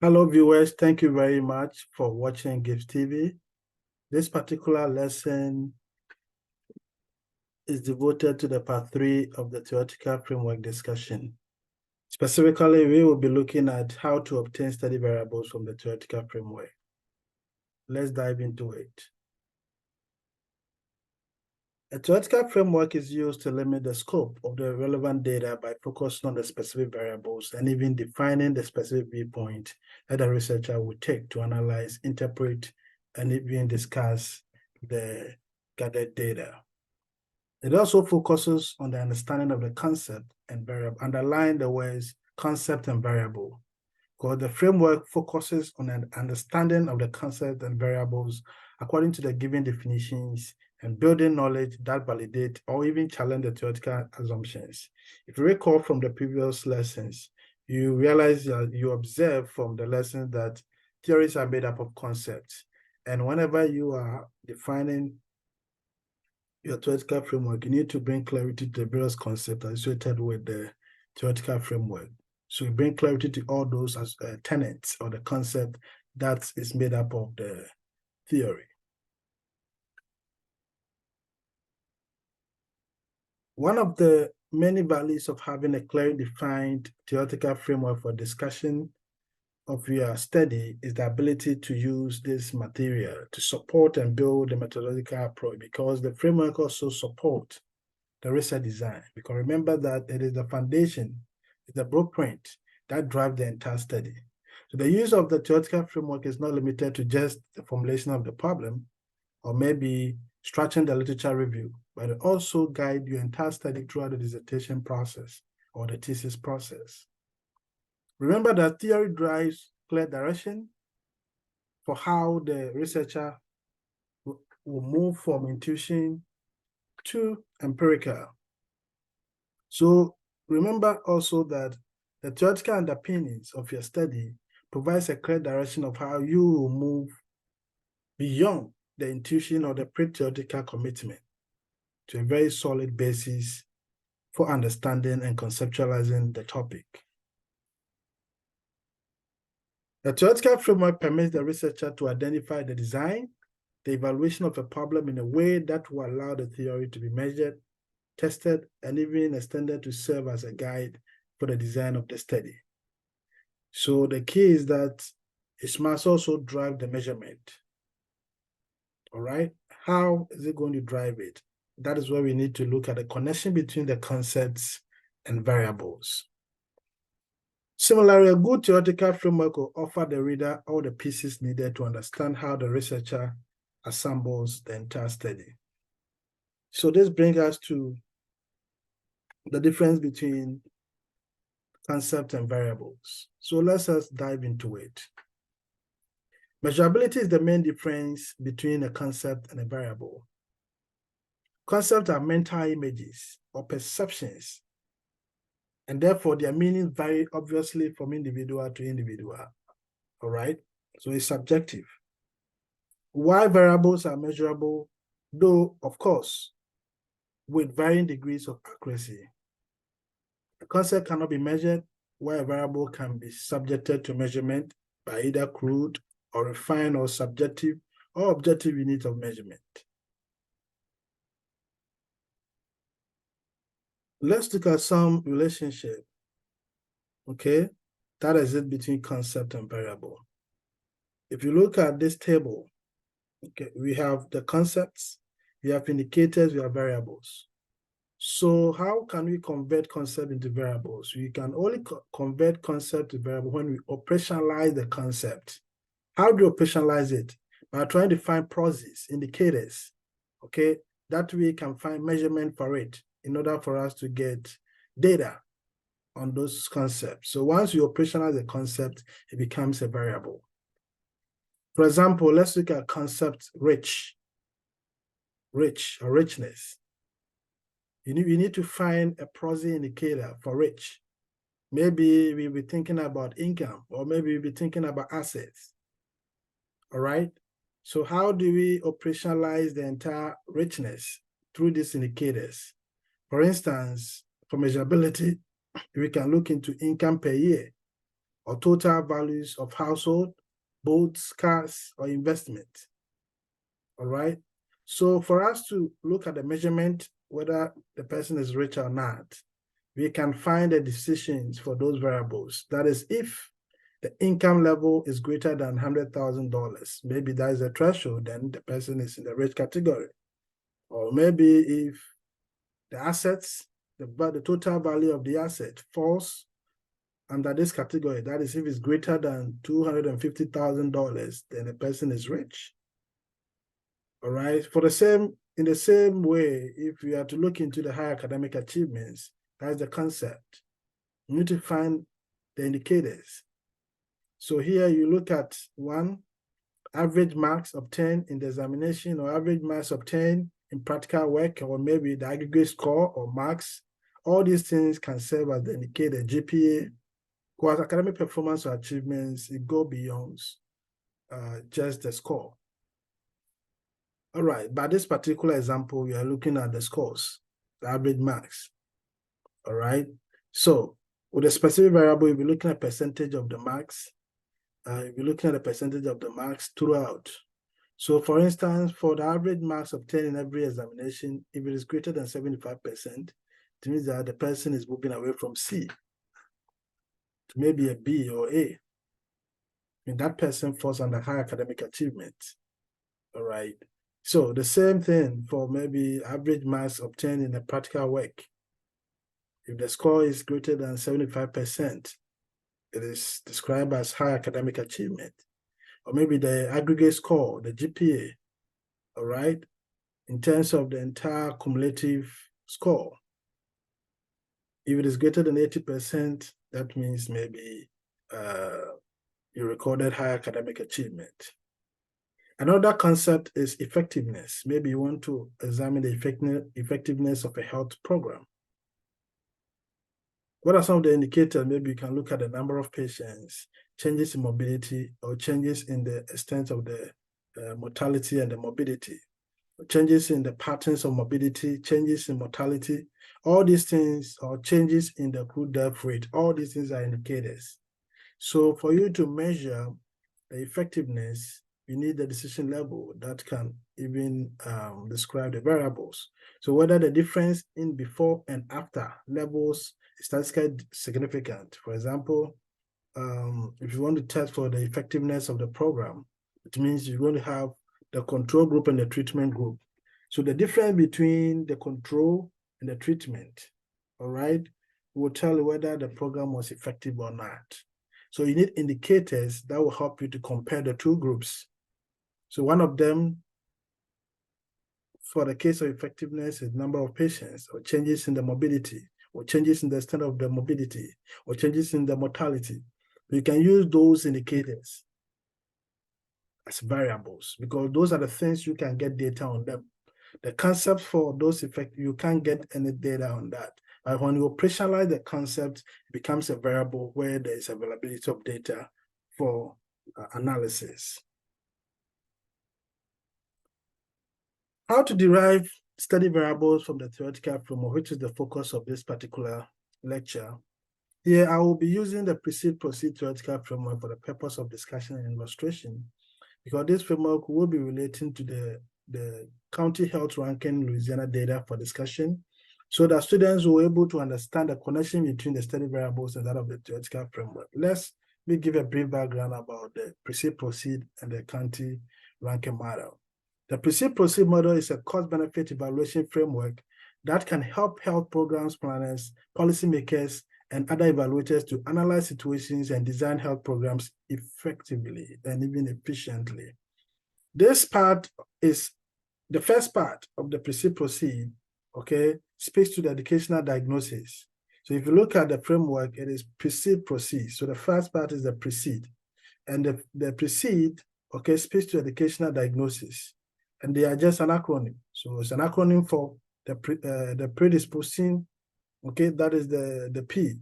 Hello viewers, thank you very much for watching Gibbs TV. This particular lesson is devoted to the part 3 of the theoretical framework discussion. Specifically, we will be looking at how to obtain steady variables from the theoretical framework. Let's dive into it. A theoretical framework is used to limit the scope of the relevant data by focusing on the specific variables and even defining the specific viewpoint that a researcher would take to analyze, interpret, and even discuss the gathered data. It also focuses on the understanding of the concept and variable, underline the words concept and variable, because the framework focuses on an understanding of the concept and variables according to the given definitions and building knowledge that validate or even challenge the theoretical assumptions. If you recall from the previous lessons, you realize that you observe from the lessons that theories are made up of concepts. And whenever you are defining your theoretical framework, you need to bring clarity to the various concepts associated with the theoretical framework. So you bring clarity to all those as tenets or the concept that is made up of the theory. One of the many values of having a clearly defined theoretical framework for discussion of your study is the ability to use this material to support and build the methodological approach, because the framework also supports the research design. Because remember that it is the foundation, it's the blueprint that drives the entire study. So the use of the theoretical framework is not limited to just the formulation of the problem or maybe structuring the literature review, but it also guides your entire study throughout the dissertation process or the thesis process. Remember that theory drives clear direction for how the researcher will move from intuition to empirical. So remember also that the theoretical underpinnings of your study provides a clear direction of how you will move beyond the intuition or the pre-theoretical commitment to a very solid basis for understanding and conceptualizing the topic. The theoretical framework permits the researcher to identify the design, the evaluation of a problem in a way that will allow the theory to be measured, tested, and even extended to serve as a guide for the design of the study. So the key is that it must also drive the measurement. All right, how is it going to drive it? That is where we need to look at the connection between the concepts and variables. Similarly, a good theoretical framework will offer the reader all the pieces needed to understand how the researcher assembles the entire study. So this brings us to the difference between concept and variables. So let's just dive into it. Measurability is the main difference between a concept and a variable. Concepts are mental images or perceptions, and therefore their meaning vary obviously from individual to individual. All right, so it's subjective. While variables are measurable, though of course with varying degrees of accuracy. A concept cannot be measured, while a variable can be subjected to measurement by either crude or refined or subjective or objective unit of measurement. Let's look at some relationship, okay, that exists between concept and variable. If you look at this table, okay, we have the concepts, we have indicators, we have variables. So how can we convert concept into variables? We can only convert concept to variable when we operationalize the concept. How do you operationalize it? By trying to find processes, indicators, okay? That we can find measurement for it in order for us to get data on those concepts. So once you operationalize the concept, it becomes a variable. For example, let's look at concept rich or richness. You need to find a process indicator for rich. Maybe we'll be thinking about income, or maybe we'll be thinking about assets. All right. So how do we operationalize the entire richness through these indicators? For instance, for measurability, we can look into income per year. or total values of household, boats, cars, or investment. All right. So for us to look at the measurement, whether the person is rich or not, we can find the decisions for those variables. That is, if the income level is greater than $100,000, maybe that is a threshold, then the person is in the rich category. Or maybe if the assets, the total value of the asset falls under this category, that is, if it's greater than $250,000, then the person is rich. All right. In the same way, if we are to look into the higher academic achievements, that's the concept. You need to find the indicators. So here you look at one, average marks obtained in the examination, or average marks obtained in practical work, or maybe the aggregate score or marks. All these things can serve as the indicator. GPA, because academic performance or achievements, it go beyond just the score. All right, by this particular example, we are looking at the scores, the average marks. All right, so with a specific variable, you'll be looking at percentage of the marks. You'll be looking at the percentage of the marks throughout. So for instance, for the average marks obtained in every examination, if it is greater than 75%, it means that the person is moving away from C to maybe a B or A. And that person falls under high academic achievement. All right. So the same thing for maybe average marks obtained in a practical work. If the score is greater than 75%, it is described as high academic achievement. Or maybe the aggregate score, the GPA, all right, in terms of the entire cumulative score. If it is greater than 80%, that means maybe you recorded high academic achievement. Another concept is effectiveness. Maybe you want to examine the effectiveness of a health program. What are some of the indicators? Maybe you can look at the number of patients, changes in mobility, or changes in the extent of the mortality and the morbidity, changes in the patterns of morbidity, changes in mortality, all these things, or changes in the accrued death rate, all these things are indicators. So for you to measure the effectiveness, you need the decision level that can even describe the variables. So whether the difference in before and after levels is statistically significant. For example, if you want to test for the effectiveness of the program, it means you're going to have the control group and the treatment group. So the difference between the control and the treatment, all right, will tell you whether the program was effective or not. So you need indicators that will help you to compare the two groups. So one of them, for the case of effectiveness, is number of patients, or changes in the mobility, or changes in the extent of the mobility, or changes in the mortality. You can use those indicators as variables, because those are the things you can get data on them. The concept for those effects, you can't get any data on that. But when you operationalize the concept, it becomes a variable where there is availability of data for analysis. How to derive study variables from the theoretical framework, which is the focus of this particular lecture. Here, I will be using the proceed theoretical framework for the purpose of discussion and illustration, because this framework will be relating to the county health ranking Louisiana data for discussion, so that students will be able to understand the connection between the study variables and that of the theoretical framework. Let me give a brief background about the proceed and the county ranking model. The proceed model is a cost-benefit evaluation framework that can help health programs planners, policymakers, and other evaluators to analyze situations and design health programs effectively and even efficiently. This part is the first part of the proceed, okay, speaks to the educational diagnosis. So if you look at the framework, it is proceed. So the first part is the proceed. And the proceed, okay, speaks to educational diagnosis. And they are just an acronym. So it's an acronym for the predisposing, okay, that is the P.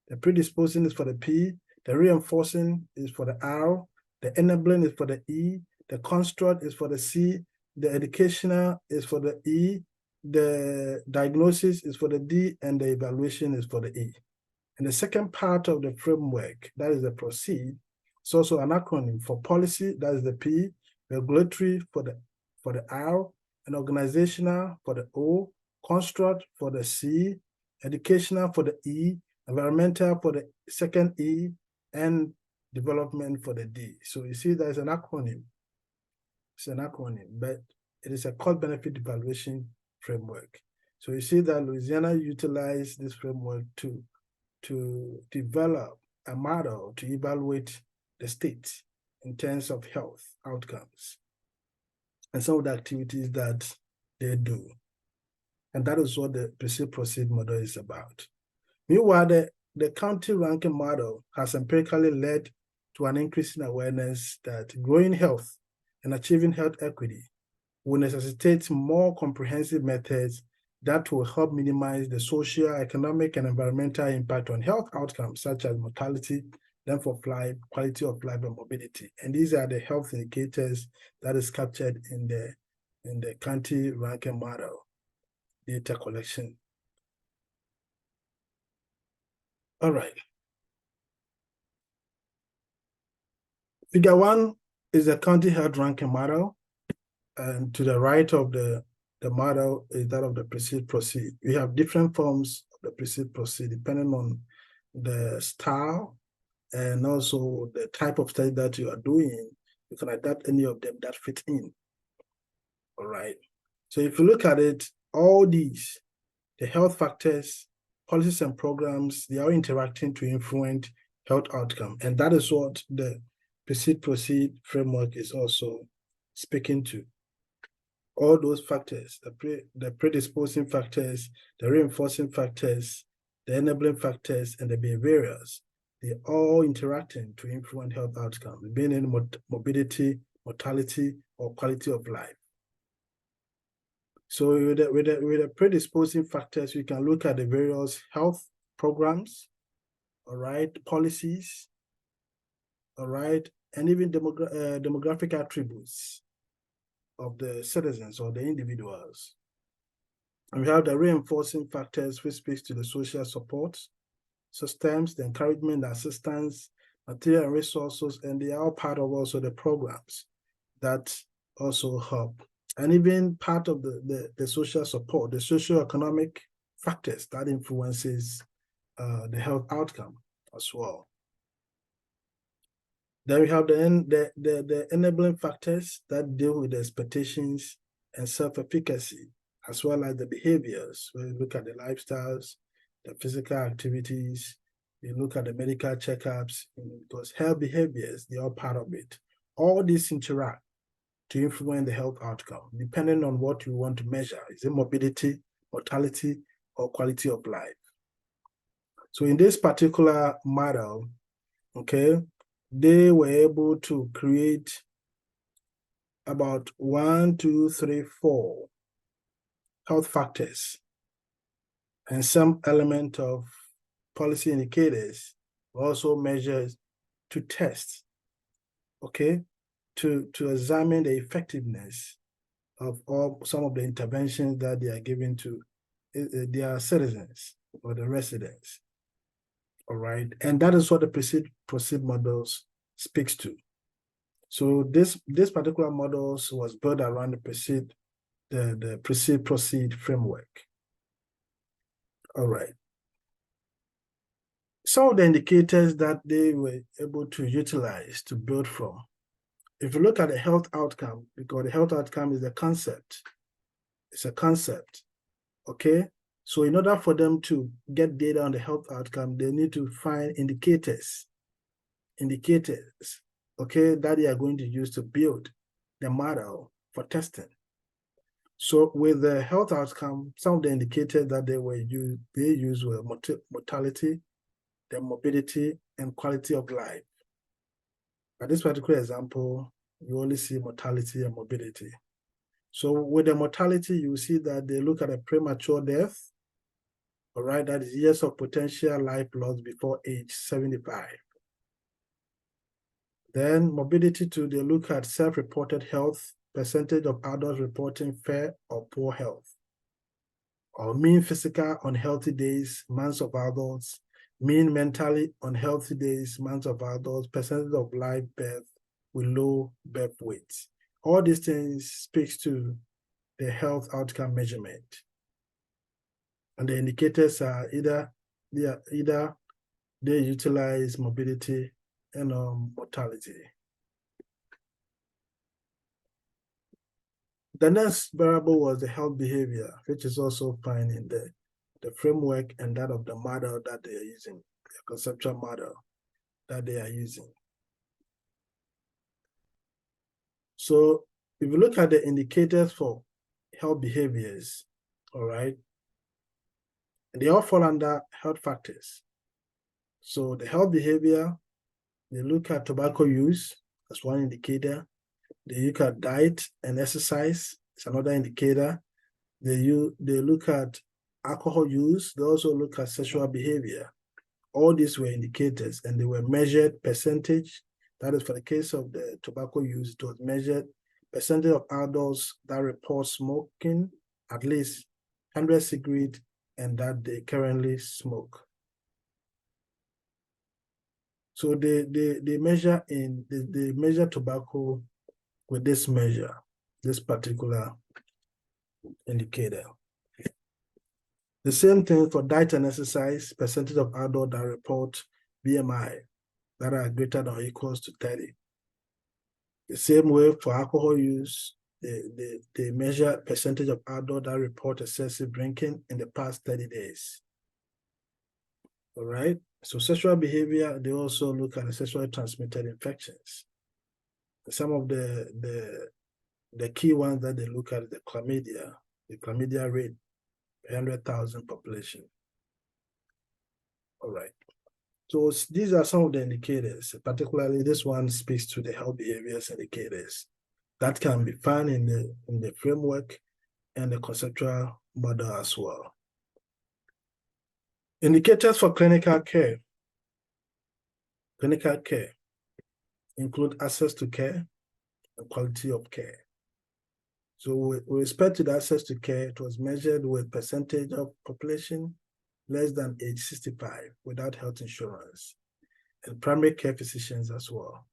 The predisposing is for the P, the reinforcing is for the R, the enabling is for the E, the construct is for the C, the educational is for the E, the diagnosis is for the D, and the evaluation is for the E. And the second part of the framework, that is the proceed, it's also an acronym for policy, that is the P, regulatory for the R, and organizational for the O, construct for the C, educational for the E, environmental for the second E, and development for the D. So you see there's an acronym. It's an acronym, but it is a cost-benefit evaluation framework. So you see that Louisiana utilized this framework to develop a model to evaluate the state in terms of health outcomes and some of the activities that they do. And that is what the proceed model is about. Meanwhile, the county ranking model has empirically led to an increase in awareness that growing health and achieving health equity will necessitate more comprehensive methods that will help minimize the social, economic, and environmental impact on health outcomes such as mortality, length of life, quality of life, and morbidity. And these are the health indicators that is captured in the county ranking model data collection. All right. Figure 1 is the county health ranking model, and to the right of the model is that of the proceed. We have different forms of the proceed depending on the style and also the type of study that you are doing. You can adapt any of them that fit in. All right. So if you look at it, all these, the health factors, policies and programs, they are interacting to influence health outcome. And that is what the proceed framework is also speaking to. All those factors, the predisposing factors, the reinforcing factors, the enabling factors, and the behaviors, they're all interacting to influence health outcomes, being in morbidity, mortality, or quality of life. So with the predisposing factors, we can look at the various health programs, all right, policies, all right, and even demographic attributes of the citizens or the individuals. And we have the reinforcing factors, which speaks to the social support systems, the encouragement, the assistance, material and resources, and they are all part of also the programs that also help. And even part of the social support, the socio-economic factors that influences the health outcome as well. Then we have the enabling factors that deal with the expectations and self-efficacy, as well as the behaviors. When you look at the lifestyles, the physical activities, you look at the medical checkups, because health behaviors, they are part of it. All these interact to influence the health outcome, depending on what you want to measure. Is it morbidity, mortality, or quality of life? So in this particular model, okay, they were able to create about 1, 2, 3, 4 health factors and some element of policy indicators also measures to test, okay, to examine the effectiveness of some of the interventions that they are giving to their citizens or the residents. All right, and that is what the proceed models speaks to. So this particular models was built around the proceed framework. All right. Some of the indicators that they were able to utilize to build from. If you look at the health outcome, because the health outcome is a concept, it's a concept, okay? So in order for them to get data on the health outcome, they need to find indicators, okay, that they are going to use to build the model for testing. So with the health outcome, some of the indicators that they used were mortality, the morbidity, and quality of life. By this particular example, you only see mortality and morbidity. So with the mortality, you see that they look at a premature death, all right, that is years of potential life loss before age 75. Then morbidity too, they look at self-reported health, percentage of adults reporting fair or poor health, or mean physical unhealthy days, months of adults, mean mentally unhealthy days, months of adults, percentage of live birth with low birth weights. All these things speaks to the health outcome measurement. And the indicators are either they utilize morbidity and mortality. The next variable was the health behavior, which is also found in the framework and that of the model that they are using, the conceptual model that they are using. So if you look at the indicators for health behaviors, all right, they all fall under health factors. So the health behavior, they look at tobacco use as one indicator. They look at diet and exercise, it's another indicator. They look at alcohol use. They also look at sexual behavior. All these were indicators, and they were measured percentage. That is, for the case of the tobacco use, it was measured percentage of adults that report smoking at least 100 cigarettes and that they currently smoke. So they measure they measure tobacco with this measure, this particular indicator. The same thing for diet and exercise, percentage of adults that report BMI that are greater than or equals to 30. The same way for alcohol use, they measure percentage of adults that report excessive drinking in the past 30 days. All right. So sexual behavior, they also look at the sexually transmitted infections. Some of the key ones that they look at is the chlamydia rate, 100,000 population. All right. So these are some of the indicators, particularly this one speaks to the health behaviors indicators that can be found in the framework and the conceptual model as well. Indicators for clinical care. Clinical care include access to care and quality of care. So with respect to the access to care, it was measured with percentage of population less than age 65 without health insurance, and primary care physicians as well.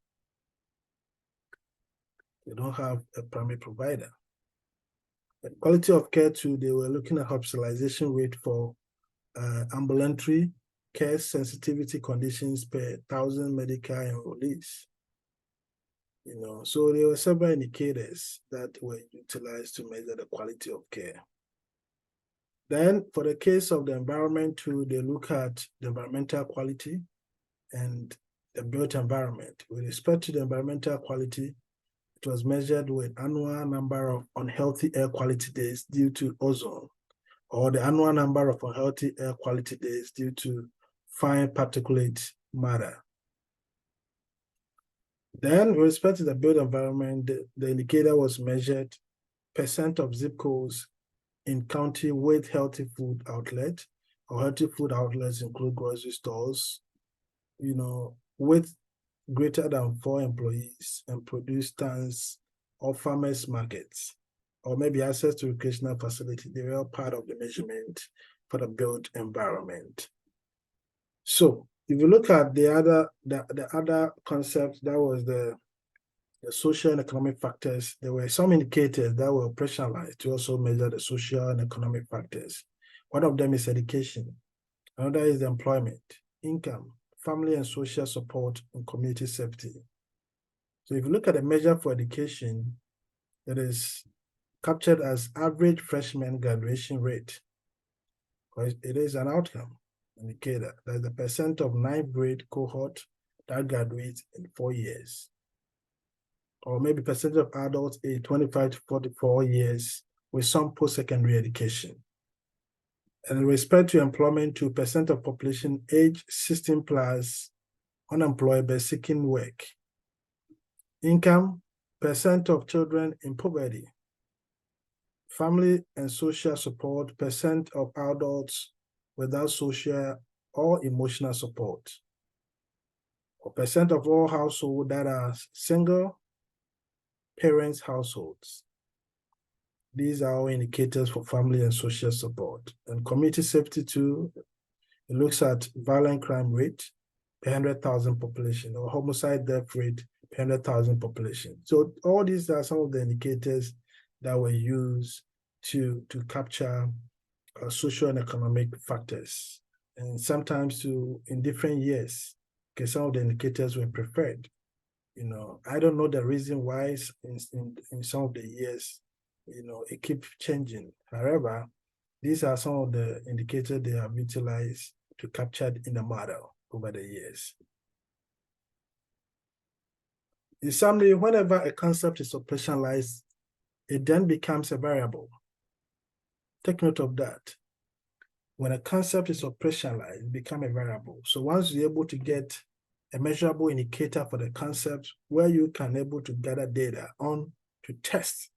They don't have a primary provider. The quality of care too, they were looking at hospitalization rate for ambulatory care sensitivity conditions per 1,000 medical enrollees. So there were several indicators that were utilized to measure the quality of care. Then for the case of the environment too, they look at the environmental quality and the built environment. With respect to the environmental quality, it was measured with annual number of unhealthy air quality days due to ozone, or the annual number of unhealthy air quality days due to fine particulate matter. Then with respect to the built environment, the indicator was measured percent of zip codes in county with healthy food outlet, or healthy food outlets include grocery stores, with greater than 4 employees and produce stands or farmers markets, or maybe access to recreational facility. They were all part of the measurement for the built environment. So if you look at the other concept, that was the social and economic factors. There were some indicators that were operationalized to also measure the social and economic factors. One of them is education. Another is employment, income, family and social support, and community safety. So if you look at the measure for education, it is captured as average freshman graduation rate. It is an outcome indicator. That's the percent of 9th grade cohort that graduates in 4 years. Or maybe percentage of adults aged 25 to 44 years with some post-secondary education. And in respect to employment, 2% of population age 16 plus unemployed but seeking work. Income, percent of children in poverty. Family and social support, percent of adults without social or emotional support. Or percent of all households that are single parents households. These are all indicators for family and social support. And community safety too, It looks at violent crime rate per 100,000 population, or homicide death rate per 100,000 population. So all these are some of the indicators that were used to capture social and economic factors. And sometimes in different years, okay, some of the indicators were preferred. I don't know the reason why in some of the years, it keeps changing. However, these are some of the indicators they have utilized to capture in the model over the years. In summary, whenever a concept is operationalized, it then becomes a variable. Take note of that. When a concept is operationalized, it becomes a variable. So once you're able to get a measurable indicator for the concept where you can able to gather data on to test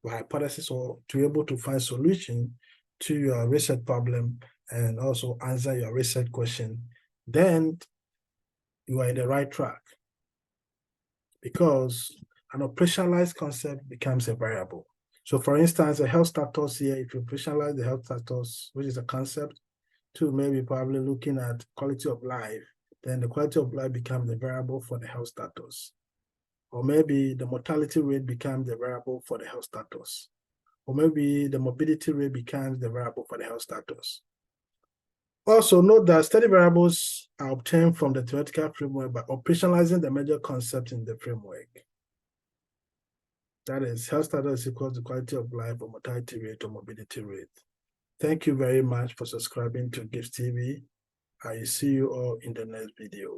your hypothesis or to be able to find solution to your research problem and also answer your research question, then you are in the right track, because an operationalized concept becomes a variable. So for instance, a health status here, if you operationalize the health status, which is a concept, to maybe probably looking at quality of life, then the quality of life becomes the variable for the health status. Or maybe the mortality rate becomes the variable for the health status. Or maybe the morbidity rate becomes the variable for the health status. Also, note that study variables are obtained from the theoretical framework by operationalizing the major concept in the framework. That is, health status equals the quality of life or mortality rate or morbidity rate. Thank you very much for subscribing to GIFT TV. I see you all in the next video.